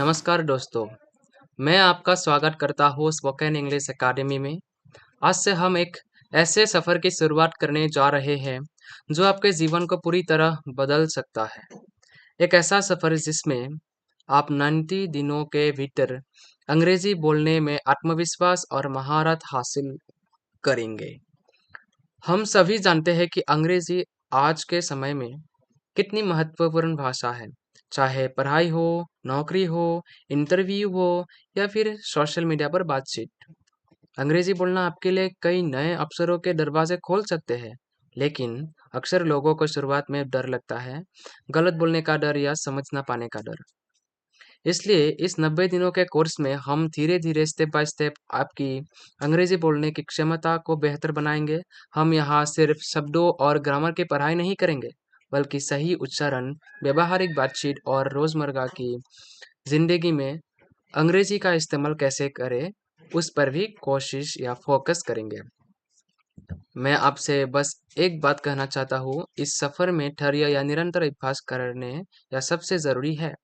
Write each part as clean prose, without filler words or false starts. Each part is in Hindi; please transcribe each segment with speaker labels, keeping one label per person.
Speaker 1: नमस्कार दोस्तों, मैं आपका स्वागत करता हूँ स्पोकन इंग्लिश अकादमी में। आज से हम एक ऐसे सफ़र की शुरुआत करने जा रहे हैं, जो आपके जीवन को पूरी तरह बदल सकता है। एक ऐसा सफ़र जिसमें आप 90 दिनों के भीतर अंग्रेजी बोलने में आत्मविश्वास और महारत हासिल करेंगे। हम सभी जानते हैं कि अंग्रेजी आज के समय में कितनी महत्वपूर्ण भाषा है। चाहे पढ़ाई हो, नौकरी हो, इंटरव्यू हो या फिर सोशल मीडिया पर बातचीत। अंग्रेजी बोलना आपके लिए कई नए अवसरों के दरवाजे खोल सकते हैं, लेकिन अक्सर लोगों को शुरुआत में डर लगता है, गलत बोलने का डर या समझ ना पाने का डर। इसलिए इस 90 दिनों के कोर्स में हम धीरे-धीरे स्टेप बाय स्टेप आपकी अंग्रेजी बोलने की क्षमता को बेहतर बनाएंगे। हम यहाँ सिर्फ शब्दों और ग्रामर की पढ़ाई नहीं करेंगे, बल्कि सही उच्चारण, व्यावहारिक बातचीत और रोज़मर्रा की ज़िंदगी में अंग्रेजी का इस्तेमाल कैसे करें, उस पर भी कोशिश या फोकस करेंगे। मैं आपसे बस एक बात कहना चाहता हूँ, इस सफ़र में धैर्य या निरंतर अभ्यास करने या सबसे ज़रूरी है।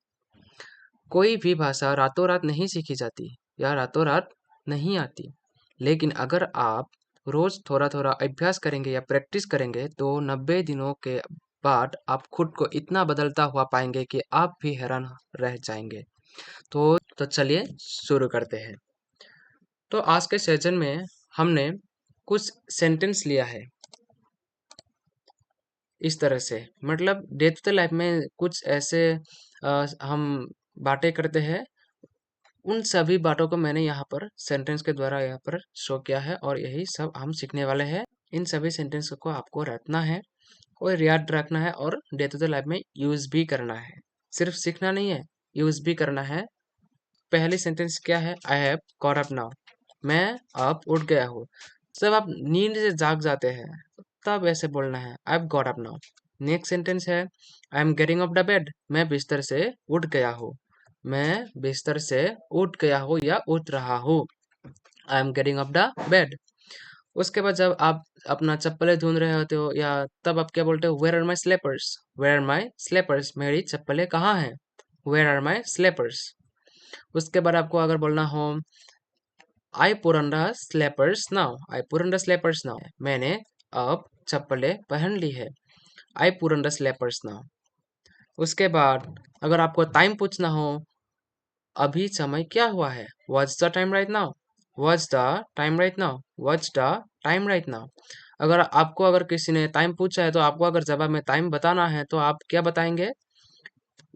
Speaker 1: कोई भी भाषा रातों-रात नहीं सीखी जाती या रातों-रात नहीं आती। लेकिन अगर आप रोज़ थोड़ा-थोड़ा अभ्यास करेंगे या प्रैक्टिस करेंगे, तो 90 दिनों के बाद आप खुद को इतना बदलता हुआ पाएँगे कि आप भी हैरान रह जाएँगे। तो चलिए शुरू करते हैं। तो आज के सेशन में हमने कुछ सेंटेंस लिया है, इस तरह से। मतलब डे टू डे लाइफ में कुछ ऐसे हम बातें करते हैं, उन सभी बातों को मैंने यहाँ पर सेंटेंस के द्वारा यहाँ पर शो किया है और यही सब हम सीखने वाले हैं। इन सभी सेंटेंस को आपको रटना है और याद रखना है और डे टू डे लाइफ में यूज़ भी करना है। सिर्फ सीखना नहीं है, यूज़ भी करना है। पहली सेंटेंस क्या है? I have got up now. मैं अब उठ गया हूँ। जब आप नींद से जाग जाते हैं, तब ऐसे बोलना है, I have got up now. Next sentence है, I am getting off the bed. मैं बिस्तर से उठ गया हूँ। मैं बिस्तर से उठ गया हूँ या उठ रहा हूँ। I am getting off the bed. उसके बाद जब आप अपना चप्पलें ढूंढ रहे होते हो या तब आप क्या बोलते हो? Where are my slippers. Where are my slippers. मेरी चप्पलें कहाँ हैं? Where are my slippers. उसके बाद आपको अगर बोलना हो, I put on the slippers now. I put on the slippers now. मैंने अब चप्पलें पहन ली है। I put on the slippers now. उसके बाद अगर आपको टाइम पूछना हो, अभी समय क्या हुआ है? What's the time right now. What's the time right now. What's the time right now. अगर किसी ने टाइम पूछा है तो आपको अगर जवाब में टाइम बताना है तो आप क्या बताएंगे?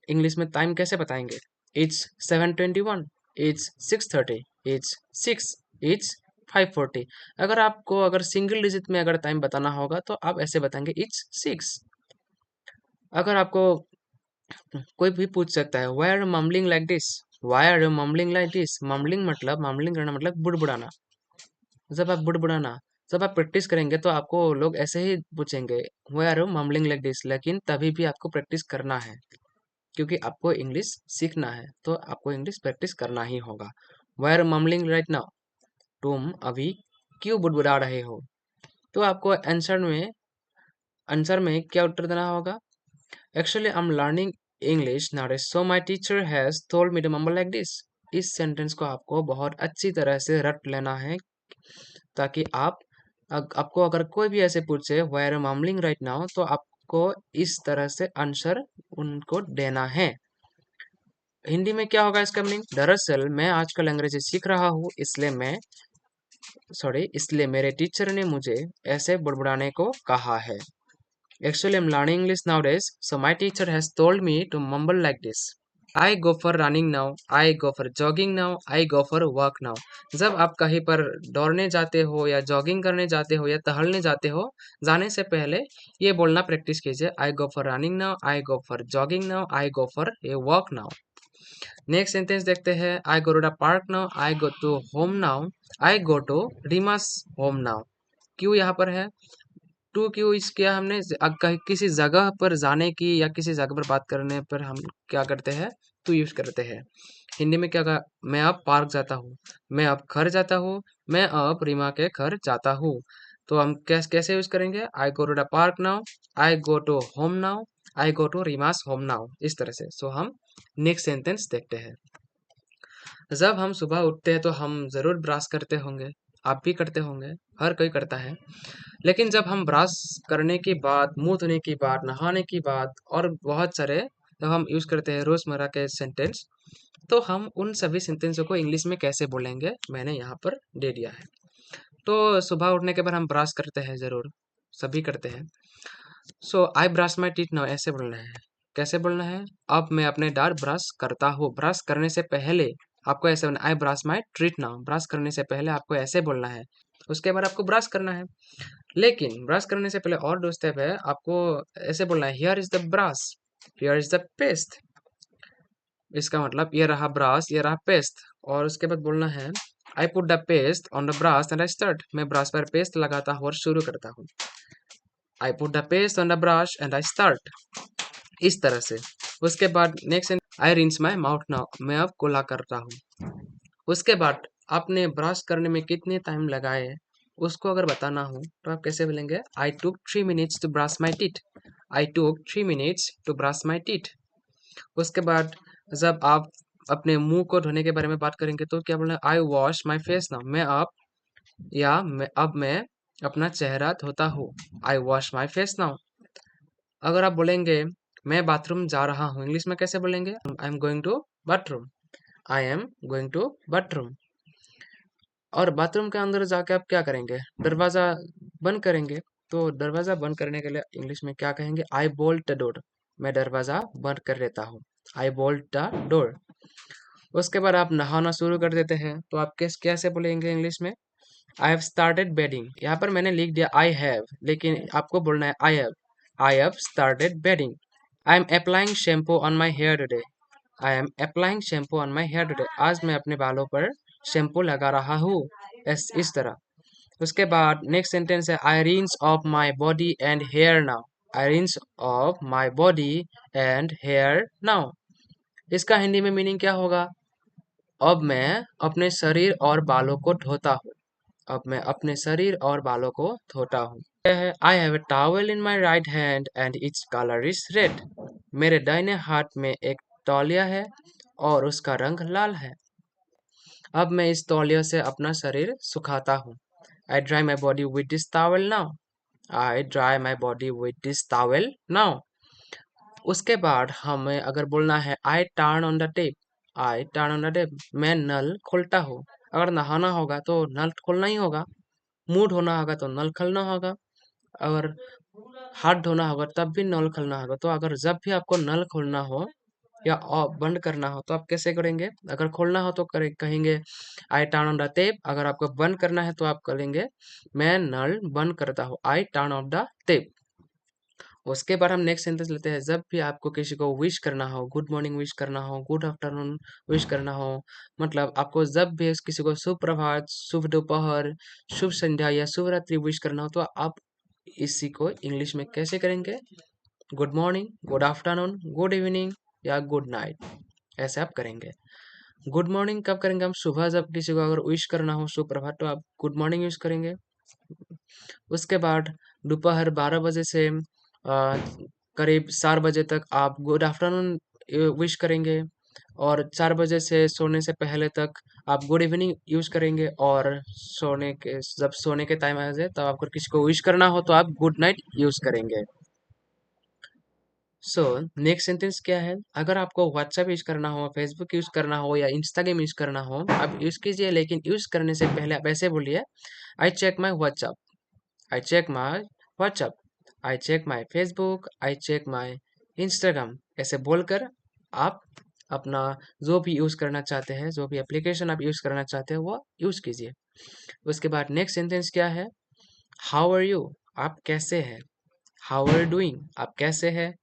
Speaker 1: इंग्लिश में टाइम कैसे बताएंगे? It's 7:21, it's 6:30, it's 6, it's 5:40। अगर सिंगल डिजिट में अगर टाइम बताना होगा तो आप ऐसे बताएंगे, इट्स 6। अगर आपको कोई भी पूछ सकता है, why are you mumbling like this. Why are you mumbling like this. Mumbling करना मतलब बुड़बुड़ाना। जब आप बुड़बुड़ाना जब आप प्रैक्टिस करेंगे तो आपको लोग ऐसे ही पूछेंगे, why are you mumbling like this. लेकिन तभी भी आपको प्रैक्टिस करना है, क्योंकि आपको इंग्लिश सीखना है तो आपको इंग्लिश प्रैक्टिस करना ही होगा। Why are you mumbling right now. तुम अभी क्यों बुड़बुड़ा रहे हो? तो आपको आंसर में क्या उत्तर देना होगा? Actually, I'm learning English nowadays, so my teacher has told me to mumble like this. इस सेंटेंस को आपको बहुत अच्छी तरह से रट लेना है, ताकि आपको अगर कोई भी ऐसे पूछे why are you mumbling right now, तो आपको इस तरह से आंसर उनको देना है। हिंदी में क्या होगा इसका मीनिंग? दरअसल मैं आजकल अंग्रेजी सीख रहा हूँ, इसलिए मेरे टीचर ने मुझे ऐसे बुड़बुड़ाने को कहा है। Actually, I'm learning English nowadays, so my teacher has told me to mumble like this. I go for running now, I go for jogging now, I go for walk now. जब आप कहीं पर दौड़ने जाते हो या जॉगिंग करने जाते हो या टहलने जाते हो, जाने से पहले ये बोलना प्रैक्टिस कीजिए, I go for running now, I go for jogging now, I go for a walk now. Next sentence देखते हैं, I go to the park now, I go to home now, I go to Rima's home now. क्यों यहाँ पर है? टू क्यों इस किया हमने? किसी जगह पर जाने की या किसी जगह पर बात करने पर हम क्या करते हैं? टू यूज करते हैं। हिंदी में क्या कहा? मैं अब पार्क जाता हूँ, मैं अब घर जाता हूँ, मैं अब रीमा के घर जाता हूँ। तो हम कैसे यूज करेंगे? I go to the park now, I go to home now, I go to Reema's home now, इस तरह से। सो हम नेक्स्ट सेंटेंस देखते हैं। जब हम सुबह उठते हैं तो हम ज़रूर ब्रश करते होंगे, आप भी करते होंगे, हर कोई करता है। लेकिन जब हम ब्रश करने के बाद, मुँह धोने के बाद, नहाने के बाद और बहुत सारे जब हम यूज़ करते हैं रोज़मर्रा के सेंटेंस, तो हम उन सभी सेंटेंसों को इंग्लिश में कैसे बोलेंगे, मैंने यहाँ पर दे दिया है। तो सुबह उठने के बाद हम ब्रश करते हैं ज़रूर, सभी करते हैं। सो आई ब्रश माय टीथ नाउ ऐसे बोलना है। कैसे बोलना है? अब मैं अपने दाँत ब्रश करता हूँ। ब्रश करने से पहले आपको ऐसे बोलना I brush my teeth now. Brush करने से पहले आपको ऐसे बोलना है। उसके बाद आपको ब्रश करना है। लेकिन ब्रश करने से पहले और 2 स्टेप है, आपको ऐसे बोलना है here is the brush, here is the paste. इसका मतलब ये रहा ब्रश, ये रहा पेस्ट और उसके बाद बोलना है I put the paste on the brush and I start. मैं ब्रश पर पेस्ट लगाता हूँ और शुरू करता हूँ। I put the paste on the brush and I start. इस तरह से। उसके बाद next I rinse my mouth now. मैं अब कुल्ला करता हूँ। उसके बाद आपने ब्रश करने में कितने टाइम लगाए उसको अगर बताना हो तो आप कैसे बोलेंगे I took 3 minutes to brush my teeth. I took 3 minutes to brush my teeth. उसके बाद जब आप अपने मुंह को धोने के बारे में बात करेंगे तो क्या बोलना है आई वॉश माई फेस नाउ। अब मैं अपना चेहरा धोता हूँ। आई वॉश माई फेस नाउ। अगर आप बोलेंगे मैं बाथरूम जा रहा हूँ इंग्लिश में कैसे बोलेंगे I am going to bathroom. I am going to bathroom. और बाथरूम के अंदर जाके आप क्या करेंगे दरवाजा बंद करेंगे। तो दरवाजा बंद करने के लिए इंग्लिश में क्या कहेंगे आई बोल्ट द डोर। मैं दरवाजा बंद कर लेता हूँ। आई बोल्ट द डोर। उसके बाद आप नहाना शुरू कर देते हैं तो आप कैसे बोलेंगे इंग्लिश में आई हैव स्टार्टेड बेडिंग। यहाँ पर मैंने लिख दिया आई हैव लेकिन आपको बोलना है I have started bedding. I am applying shampoo on my hair today. I am applying shampoo on my hair today. आज मैं अपने बालों पर शैम्पू लगा रहा हूँ। इस तरह। उसके बाद नेक्स्ट सेंटेंस है I rinse off my body and hair now. I rinse off my body and hair now. इसका हिंदी में मीनिंग क्या होगा? अब मैं अपने शरीर और बालों को धोता हूँ। अब मैं अपने शरीर और बालों को धोता हूँ। यह है I have a towel in my right hand and its colour is red. मेरे दाहिने हाथ में एक तौलिया है और उसका रंग लाल है। अब मैं इस तौलिया से अपना शरीर सुखाता हूँ। I dry my body with this towel now. I dry my body with this towel now. उसके बाद हमें अगर बोलना है I turn on the tap. I turn on the tap. मैं नल खोलता हूँ। अगर नहाना होगा तो नल खोलना ही होगा। मुंह धोना होगा तो नल खोलना होगा। अगर हाथ धोना होगा तब भी नल खोलना होगा। तो अगर जब भी आपको नल खोलना हो या बंद करना हो तो आप कैसे करेंगे? अगर खोलना हो तो कहेंगे आई टर्न ऑन द टेप। अगर आपको बंद करना है तो आप करेंगे मैं नल बंद करता हूँ। I turn off the tape. उसके बाद हम नेक्स्ट सेंटेंस लेते हैं जब भी आपको किसी को विश करना हो गुड मॉर्निंग विश करना हो गुड आफ्टरनून विश करना हो मतलब आपको जब भी किसी को शुभ प्रभात शुभ दोपहर शुभ संध्या या शुभ रात्रि विश करना हो तो आप इसी को इंग्लिश में कैसे करेंगे? Good morning good afternoon good evening या गुड नाइट ऐसे आप करेंगे। गुड मॉर्निंग कब करेंगे? हम सुबह जब किसी को अगर विश करना हो शुभ प्रभात तो आप गुड मॉर्निंग यूज करेंगे। उसके बाद दोपहर 12 बजे से करीब 4 बजे तक आप गुड आफ्टरनून विश करेंगे और 4 बजे से सोने से पहले तक आप गुड इवनिंग यूज करेंगे और जब सोने के टाइम आ जाए तब आपको किसी को विश करना हो तो आप गुड नाइट यूज करेंगे। सो नेक्स्ट सेंटेंस क्या है? अगर आपको व्हाट्सएप यूज करना हो फेसबुक यूज करना हो या इंस्टाग्राम यूज करना हो आप यूज कीजिए लेकिन यूज करने से पहले आप ऐसे बोलिए I check my WhatsApp. I check my WhatsApp, I check my Facebook, I check my Instagram। ऐसे बोलकर आप अपना जो भी यूज़ करना चाहते हैं जो भी एप्लीकेशन आप यूज़ करना चाहते हैं वो यूज़ कीजिए। उसके बाद नेक्स्ट सेंटेंस क्या है? How are you? आप कैसे हैं? How are doing? आप कैसे हैं?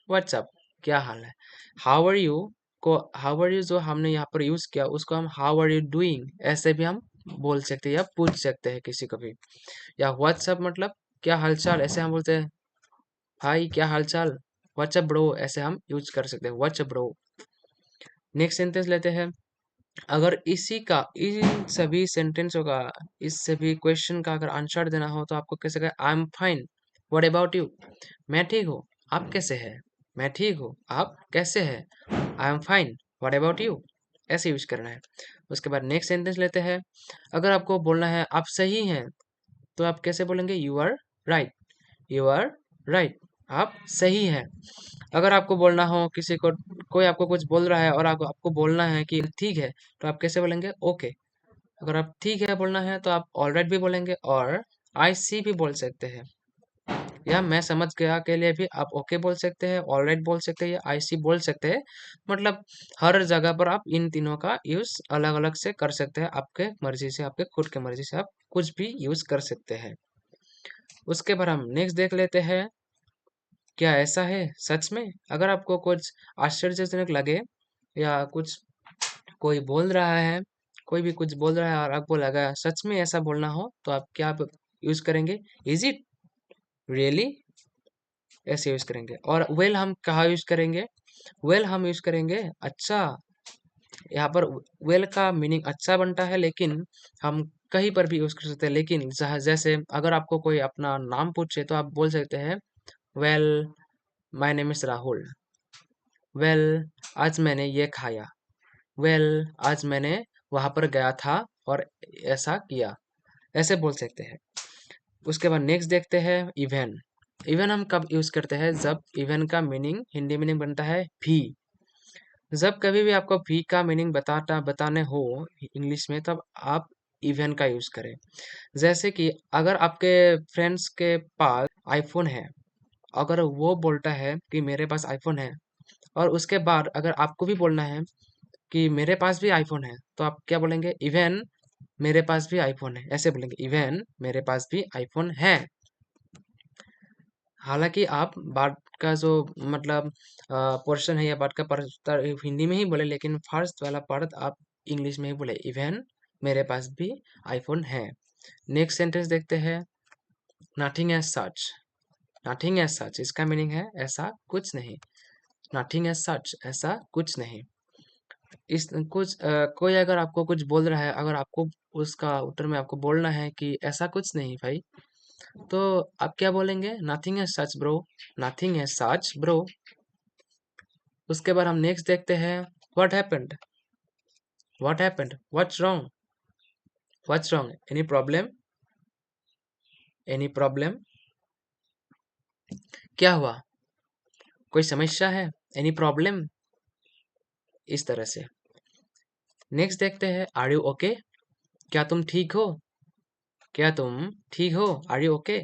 Speaker 1: व्हाट्सअप क्या हाल है? How are you how are you जो हमने यहाँ पर यूज़ किया उसको हम हाउ आर यू डूइंग ऐसे भी हम बोल सकते हैं या पूछ सकते हैं किसी को भी। या व्हाट्सअप मतलब क्या हालचाल ऐसे हम बोलते हैं भाई क्या हालचाल व्हाट्सअप ब्रो ऐसे हम यूज कर सकते हैं व्हाट्सअप ब्रो। नेक्स्ट सेंटेंस लेते हैं। अगर इन सभी सेंटेंसों का इस सभी क्वेश्चन का अगर आंसर देना हो तो आपको कैसे कहें I am fine what about you. मैं ठीक हूँ आप कैसे हैं? मैं ठीक हूँ आप कैसे हैं? I am fine what about you ऐसे यूज करना है। उसके बाद नेक्स्ट सेंटेंस लेते हैं। अगर आपको बोलना है आप सही हैं, तो आप कैसे बोलेंगे? You are right, you are right, आप सही हैं। अगर आपको बोलना हो किसी को, कोई आपको कुछ बोल रहा है और आपको बोलना है कि ठीक है, तो आप कैसे बोलेंगे? ओके। अगर आप ठीक है बोलना है तो आप ऑलराइट भी बोलेंगे और आई सी भी बोल सकते हैं, या मैं समझ गया के लिए भी आप ओके बोल सकते हैं, ऑलराइट बोल सकते हैं या आई सी बोल सकते हैं। मतलब हर जगह पर आप इन तीनों का यूज अलग अलग से कर सकते हैं, आपके मर्जी से, आपके खुद के मर्जी से आप कुछ भी यूज कर सकते हैं। उसके बाद हम नेक्स्ट देख लेते हैं। क्या ऐसा है सच में? अगर आपको कुछ आश्चर्यजनक लगे या कुछ कोई बोल रहा है, कोई भी कुछ बोल रहा है और आपको लगा सच में ऐसा बोलना हो, तो आप क्या यूज करेंगे? इज इट रियली, ऐसे यूज करेंगे। और वेल हम कहाँ यूज करेंगे? वेल हम यूज करेंगे अच्छा। यहाँ पर वेल का मीनिंग अच्छा बनता है, लेकिन हम कहीं पर भी यूज कर सकते हैं। लेकिन जैसे अगर आपको कोई अपना नाम पूछे तो आप बोल सकते हैं well my name is Rahul, well आज मैंने ये खाया, वेल आज मैंने वहां पर गया था और ऐसा किया, ऐसे बोल सकते हैं। उसके बाद नेक्स्ट देखते हैं इवन। इवन हम कब यूज करते हैं? जब इवन का मीनिंग हिंदी मीनिंग बनता है भी। जब कभी भी आपको भी का मीनिंग बताने हो इंग्लिश में, तब आप इवन का यूज करें। जैसे कि अगर आपके फ्रेंड्स के पास आईफोन है, अगर वो बोलता है कि मेरे पास आईफोन है, और उसके बाद अगर आपको भी बोलना है कि मेरे पास भी आईफोन है, तो आप क्या बोलेंगे? इवन मेरे पास भी आईफोन है, ऐसे बोलेंगे। इवन मेरे पास भी आईफोन है। हालांकि आप बात का जो मतलब पोर्शन है या बात का पार्ट हिंदी में ही बोले, लेकिन फर्स्ट वाला पार्ट आप इंग्लिश में ही बोले, इवन मेरे पास भी आईफोन है। नेक्स्ट सेंटेंस देखते हैं। Nothing as such. Nothing as such, इसका मीनिंग है ऐसा कुछ नहीं। नथिंग एज सच, ऐसा कुछ नहीं। इस कुछ कोई अगर आपको कुछ बोल रहा है, अगर आपको उसका उत्तर में आपको बोलना है कि ऐसा कुछ नहीं भाई, तो आप क्या बोलेंगे? Nothing as such bro, nothing as such bro. उसके बाद हम नेक्स्ट देखते हैं। What happened, what happened, what's wrong, what's wrong, any problem, any problem, क्या हुआ, कोई समस्या है, एनी प्रॉब्लम, इस तरह से। नेक्स्ट देखते हैं। आर यू ओके, क्या तुम ठीक हो, क्या तुम ठीक हो, आर यू ओके,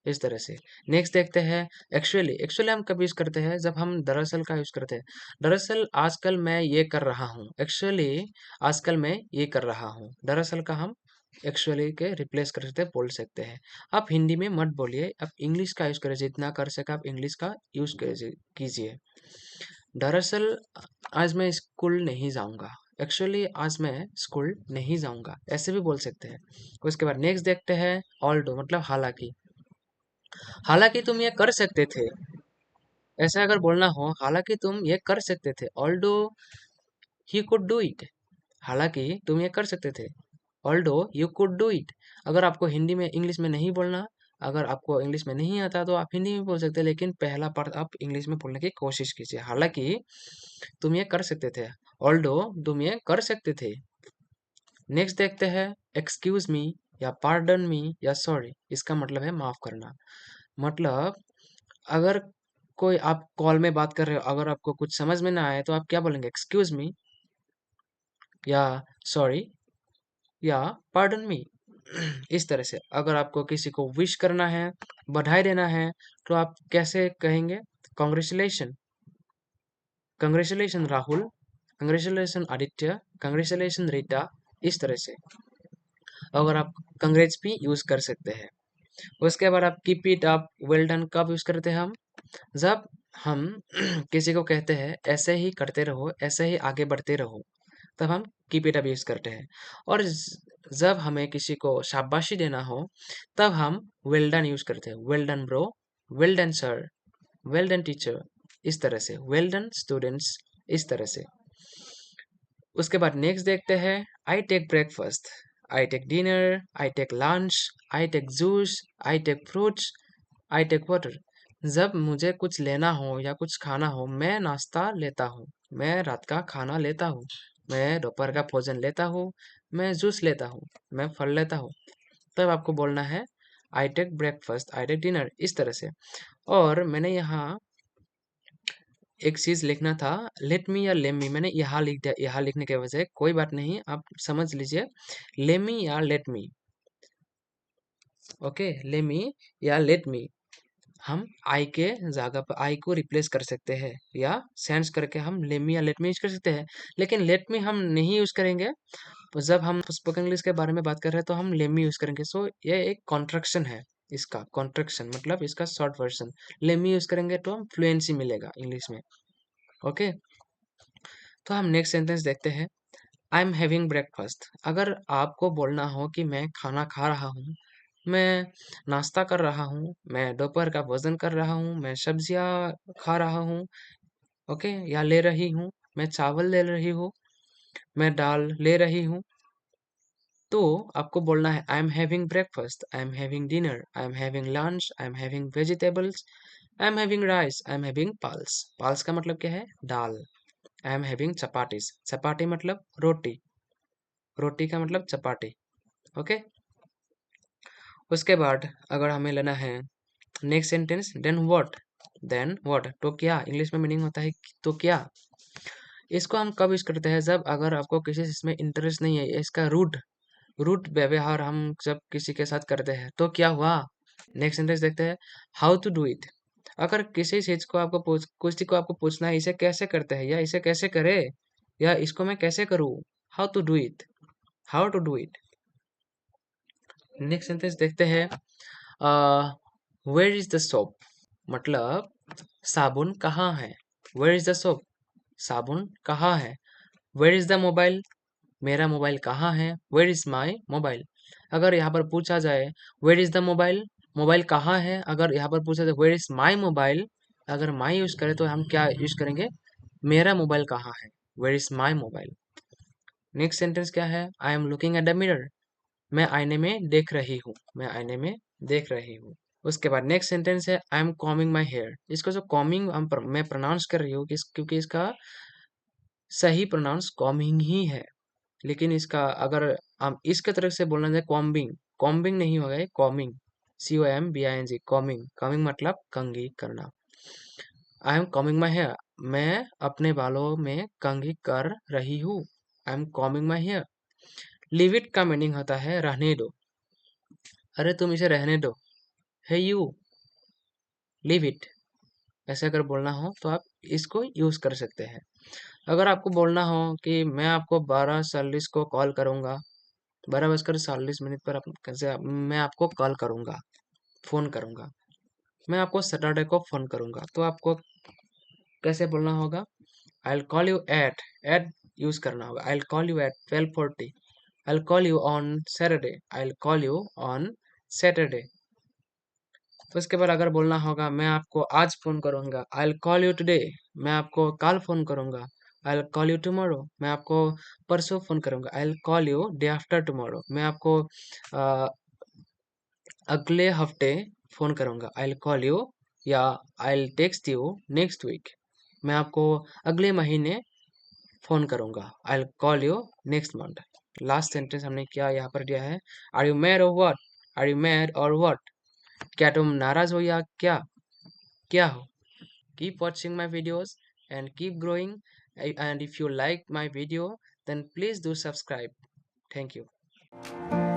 Speaker 1: इस तरह से। नेक्स्ट देखते हैं। एक्चुअली, एक्चुअली हम कब यूज करते हैं? जब हम दरअसल का यूज करते हैं। दरअसल आजकल मैं ये कर रहा हूँ, एक्चुअली आजकल मैं ये कर रहा हूँ। दरअसल का हम एक्चुअली के रिप्लेस कर सकते हैं, बोल सकते हैं। आप हिंदी में मत बोलिए, आप इंग्लिश का यूज करें, जितना कर सके आप इंग्लिश का यूज कीजिए। दरअसल आज मैं स्कूल नहीं जाऊंगा, एक्चुअली आज मैं स्कूल नहीं जाऊंगा, ऐसे भी बोल सकते हैं। उसके बाद नेक्स्ट देखते हैं। ऑल्दो मतलब हालांकि। हालांकि तुम ये कर सकते थे, ऐसा अगर बोलना हो, हालांकि तुम ये कर सकते थे, although he could do it. हालांकि तुम ये कर सकते थे, although you could do it. अगर आपको हिंदी में इंग्लिश में नहीं बोलना, अगर आपको इंग्लिश में नहीं आता, तो आप हिंदी में बोल सकते हैं, लेकिन पहला पार्ट आप इंग्लिश में बोलने की कोशिश कीजिए। हालांकि तुम ये कर सकते थे, ऑल्दो तुम ये कर सकते थे। नेक्स्ट देखते हैं। एक्सक्यूज मी या पार्डन मी या सॉरी, इसका मतलब है माफ करना। मतलब अगर कोई आप कॉल में बात कर रहे हो, अगर आपको कुछ समझ में ना आए, तो आप क्या बोलेंगे? एक्सक्यूज मी या सॉरी या पार्डन मी, इस तरह से। अगर आपको किसी को विश करना है, बधाई देना है, तो आप कैसे कहेंगे? Congratulation, congratulation Rahul, congratulation Aditya, congratulation Rita, इस तरह से। अगर आप कंग्रेज भी यूज कर सकते हैं। उसके बाद आप keep it up, well done कब यूज करते हैं हम? जब हम किसी को कहते हैं ऐसे ही करते रहो, ऐसे ही आगे बढ़ते रहो, तब हम कीप इट अप यूज करते हैं। और जब हमें किसी को शाबाशी देना हो, तब हम वेल डन यूज करते हैं। Well done bro, well done sir, well done teacher, इस तरह से। वेल डन स्टूडेंट्स, इस तरह से। उसके बाद नेक्स्ट देखते हैं। I take breakfast, I take dinner, I take lunch, I take juice, I take fruits, I take water. जब मुझे कुछ लेना हो या कुछ खाना हो, मैं नाश्ता लेता हूँ, मैं रात का खाना लेता हूँ, मैं दोपहर का भोजन लेता हूँ, मैं जूस लेता हूँ, मैं फल लेता हूँ। तब आपको बोलना है I take breakfast, I take dinner, इस तरह से। और मैंने यहाँ एक चीज लिखना था, लेट मी या लेट मी, मैंने यहाँ लिख दिया। यहाँ लिखने के वजह कोई बात नहीं, आप समझ लीजिए, लेट मी या let me. Okay, let me या लेट मी, हम आई के जगह पर आई को रिप्लेस कर सकते हैं या सेंस करके हम लेट मी या लेट मी यूज कर सकते हैं। लेकिन लेट मी हम नहीं यूज करेंगे। तो जब हम स्पोकन इंग्लिश के बारे में बात कर रहे हैं तो हम लेट मी यूज करेंगे। सो ये एक कॉन्ट्रैक्शन है, इसका कॉन्ट्रैक्शन मतलब इसका short version. Let me use करेंगे तो हम फ्लुएंसी मिलेगा इंग्लिश में। ओके, तो हम नेक्स्ट सेंटेंस देखते हैं। I am having breakfast. अगर आपको बोलना हो कि मैं खाना खा रहा हूँ, मैं नाश्ता कर रहा हूँ, मैं दोपहर का भोजन कर रहा हूँ, मैं सब्जियाँ खा रहा हूँ, ओके, या ले रही हूँ, मैं चावल ले रही हूँ, मैं दाल ले रही हूँ, तो आपको बोलना है I am having breakfast, I am having dinner, I am having lunch, I am having vegetables, I am having rice, I am having pulse. Pulse का मतलब क्या है? दाल। I am having chapatis, chapati मतलब रोटी, रोटी का मतलब चपाटी। ओके, उसके बाद अगर हमें लेना है नेक्स्ट सेंटेंस, देन व्हाट, तो क्या, इंग्लिश में मीनिंग होता है तो क्या। इसको हम कब यूज करते हैं? जब अगर आपको किसी चीज में इंटरेस्ट नहीं है, इसका रूट रूट व्यवहार हम जब किसी के साथ करते हैं तो क्या हुआ। नेक्स्ट सेंटेंस देखते हैं, हाउ टू डू इट। अगर किसी चीज को आपको किसी को आपको पूछना है इसे कैसे करते हैं या इसे कैसे करे या इसको मैं कैसे करूँ, how to do it, how to do it. Next sentence देखते हैं, वेयर इज द सोप, मतलब साबुन कहाँ है। वेयर इज द सोप, साबुन कहाँ है। वेयर इज द मोबाइल, मेरा मोबाइल कहाँ है। Where is my mobile. अगर यहाँ पर पूछा जाए where is the mobile, mobile कहाँ है, अगर यहाँ पर पूछा जाए वेयर इज माई मोबाइल, अगर माई यूज करें तो हम क्या यूज करेंगे, मेरा मोबाइल कहाँ है, where is my mobile. Next sentence क्या है, I am looking at the mirror, मैं आईने में देख रही हूँ, मैं आईने में देख रही हूँ। उसके बाद नेक्स्ट सेंटेंस है, I am combing my hair. इसको जो कॉमिंग मैं प्रोनाउंस कर रही हूँ क्योंकि इसका सही प्रोनाउंस कॉमिंग ही है। लेकिन इसका अगर हम इसके तरफ से बोलना जाए कॉम्बिंग, कॉम्बिंग नहीं होगा, ये कॉमिंग, COMBING, कॉमिंग, कॉमिंग मतलब कंघी करना। I am combing my hair, मैं अपने बालों में कंघी कर रही हूँ। I am combing my hair. Live it का मीनिंग होता है रहने दो, अरे तुम इसे रहने दो, है यू लिव इट। ऐसे अगर बोलना हो तो आप इसको यूज कर सकते हैं। अगर आपको बोलना हो कि मैं आपको 12:40 को कॉल करूंगा, 12:40 पर मैं आपको कॉल करूंगा, फोन करूंगा, मैं आपको सैटरडे को फोन करूंगा, तो आपको कैसे बोलना होगा, I will call you at use करना होगा, I will call you at 12:40, I will call you on Saturday, I will call you on Saturday. तो इसके बाद अगर बोलना होगा मैं आपको आज फोन करूंगा, I will call you today, मैं आपको कल फोन करूंगा, I will call you tomorrow, मैं आपको परसों फोन करूंगा, I will call you day after tomorrow, मैं आपको अगले हफ्ते फोन करूंगा, आई विल कॉल यू, या I will text you next week, मैं आपको अगले महीने फोन करूंगा, I will call you next month. Last sentence हमने क्या यहाँ पर दिया है, are you mad or what, are you mad or what, क्या तुम नाराज हो या क्या, क्या हो। Keep watching my videos and keep growing. And if you like my video, then please do subscribe. Thank you.